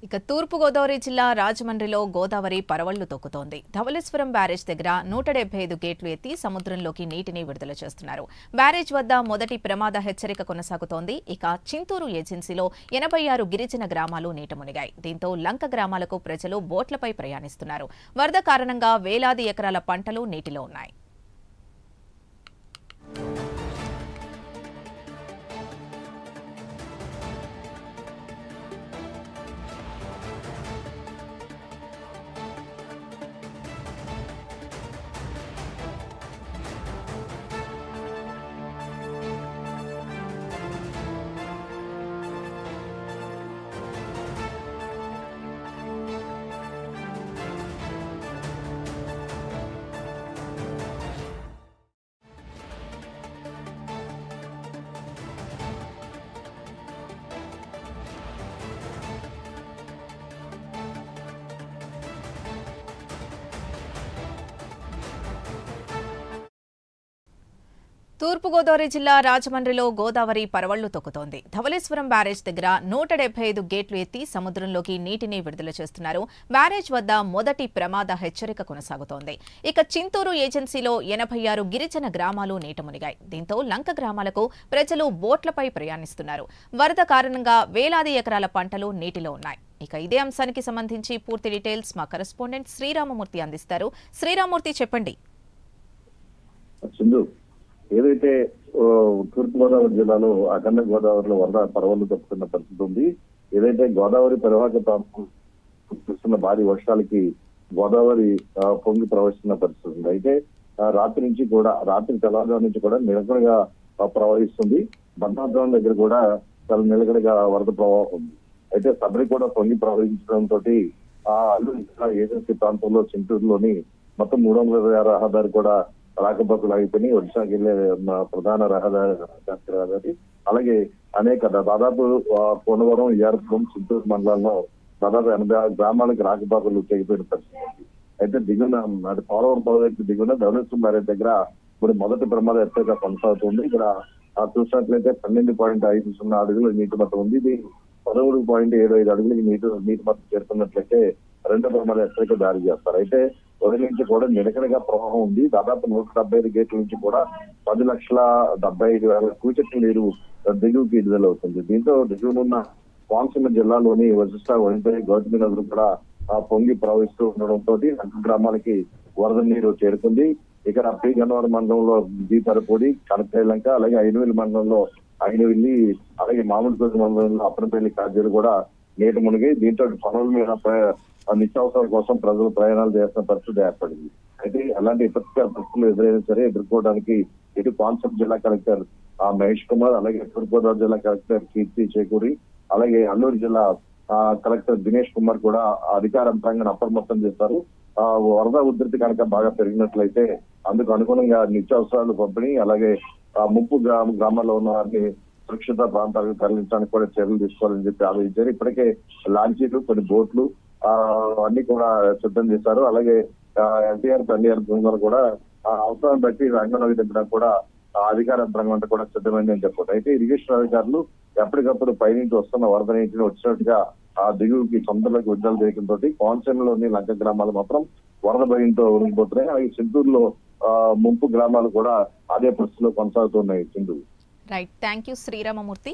ఇక తూర్పుగోదావరి జిల్లా రాజమండ్రిలో గోదావరి పరవళ్లు తొక్కుతోంది. ధవళేశ్వరం బ్యారేజ్ దగ్గర 175 గేట్లు ఎత్తి సముద్రంలోకి నీటిని విడుదల చేస్తున్నారు. బ్యారేజ్ వద్ద మొదటి ప్రమాద హెచ్చరిక కొనసాగుతోంది. ఇక చింతూరు ఏజెన్సీలో 86 గిరిజన గ్రామాలు నీట మునిగాయి. దీంతో లంక గ్రామాలకు ప్రజలు బోట్లపై ప్రయాణిస్తున్నారు. వరద కారణంగా వేలాది ఎకరాల పంటలు నీటిలో ఉన్నాయి. తూర్పుగోదావరి జిల్లా రాజమండ్రిలో గోదావరి పరవళ్లు తొక్కుతోంది. ధవళేశ్వరం బ్యారేజ్ దగ్గర 175 గేట్లు ఎత్తి సముద్రంలోకి నీటిని విడుదల చేస్తున్నారు. బ్యారేజ్ వద్ద మొదటి ప్రమాద హెచ్చరిక కొనసాగుతోంది. ఇక చింతూరు ఏజెన్సీలో 86 గిరిజన గ్రామాలు నీట మునిగాయి. దీంతో లంక గ్రామాలకు ప్రజలు బోట్లపై ప్రయాణిస్తున్నారు. వరద కారణంగా వేలాది ఎకరాల పంటలు నీటిలో ఉన్నాయి. ఇక ఇదే అంశానికి సంబంధించి పూర్తి డీటెయిల్స్ మా కరెస్పాండెంట్ శ్రీరామమూర్తి అందిస్తారు. శ్రీరామమూర్తి, చెప్పండి. ఏదైతే తూర్పుగోదావరి జిల్లాలో అఖండ గోదావరిలో వరద పరవళ్లు తప్పుతున్న పరిస్థితి ఉంది. ఏదైతే గోదావరి పరివాహక ప్రాంతం కురుస్తున్న భారీ వర్షాలకి గోదావరి పొంగి ప్రవహిస్తున్న పరిస్థితి ఉంది. అయితే రాత్రి నుంచి కూడా తెల్లవారుజాము నుంచి కూడా నిలకడగా ప్రవహిస్తుంది. బంధాపురం దగ్గర కూడా చాలా నిలకడగా వరద ప్రవాహం ఉంది. అయితే సబరి కూడా పొంగి ప్రవహించడంతో ఏజెన్సీ ప్రాంతంలో చింతూరులోని మొత్తం 326 రహదారి కూడా రాకపోకలు ఆగిపోయి ఒడిశాకి వెళ్లే ప్రధాన రహదారి అలాగే అనేక దాదాపు కోనవరం, ఏర్పురం, చింతూరు మండలాల్లో దాదాపు 86 గ్రామాలకు రాకపోకలు తెగిపోయిన పరిస్థితి. అయితే దిగున పోలవరం ప్రాజెక్టు దిగున ధవళేశ్వరం బ్యారేజ్ దగ్గర ఇప్పుడు మొదటి ప్రమాద హెచ్చరిక కొనసాగుతుంది. ఇక్కడ చూసినట్లయితే 12.50 అడుగుల నీటి మట్టం ఉంది. ఇది 13.75 అడుగులకి నీటి మట్టం చేరుకున్నట్లయితే రెండో ప్రమాద హెచ్చరిక జారీ చేస్తారు. అయితే ఉదయం నుంచి కూడా నిలకడగా ప్రవాహం ఉంది. దాదాపు 175 గేట్ల నుంచి కూడా 10,75,000 క్యూసెక్ల నీరు దిగువకి విడుదలవుతుంది. దీంతో దిగువనున్న కోనసీమ జిల్లాలోని వశిష్ట, వనిపై, గౌతమి నదులు కూడా పొంగి ప్రవహిస్తూ ఉండడంతో గ్రామాలకి వరద నీరు చేరుకుంది. ఇక్కడ పి గన్నవరం మండలంలో దీపరపూడి, కనకైలంక, అలాగే ఐనవిల్లి మండలంలో ఐనవిల్లి, అలాగే మామిడిపల్లి మండలంలో అప్పనపల్లి కాజీలు కూడా నీట మునిగి దీంతో పనుల మీద నిత్యావసరాల కోసం ప్రజలు ప్రయాణాలు చేస్తున్న పరిస్థితి ఏర్పడింది. అయితే అలాంటి విపత్కర పరిస్థితులు ఎదురైనా సరే ఎదుర్కోవడానికి ఇటు కోనసీమ జిల్లా కలెక్టర్ మహేష్ కుమార్, అలాగే తూర్పుగోదావరి జిల్లా కలెక్టర్ కీర్తి చేకూరి, అలాగే అల్లూరు జిల్లా కలెక్టర్ దినేష్ కుమార్ కూడా అధికార యంత్రాంగాన్ని అప్రమత్తం చేస్తారు. వరద ఉధృతి కనుక బాగా పెరిగినట్లయితే అందుకు అనుగుణంగా నిత్యావసరాలు పంపిణీ, అలాగే ముప్పు గ్రామాల్లో ఉన్న వారిని సురక్షిత ప్రాంతాలకు తరలించడానికి కూడా చర్యలు తీసుకోవాలని చెప్పి ఆలోచించారు. ఇప్పటికే లాంచీలు, కొన్ని బోట్లు అన్ని కూడా సిద్ధం చేశారు. అలాగే ఎన్టీఆర్ బృందాలు కూడా అవసరాన్ని బట్టి రంగంలోకి దగ్గర కూడా అధికార యంత్రాంగం అంతా కూడా సిద్ధమైంది అని చెప్పారు. అయితే ఇరిగేషన్ అధికారులు ఎప్పటికప్పుడు పైనుంచి వస్తున్న వరద నీటిని వచ్చినట్టుగా దిగువకి సముద్రంలోకి విడుదల చేయడంతో కోనసీమలోని లంక గ్రామాలు మాత్రం వరద భయంతో ఉనిగిపోతున్నాయి. అలాగే చింతూరులో ముంపు గ్రామాలు కూడా అదే పరిస్థితిలో కొనసాగుతున్నాయి. Chintur. Right, thank you Sriramamurthy.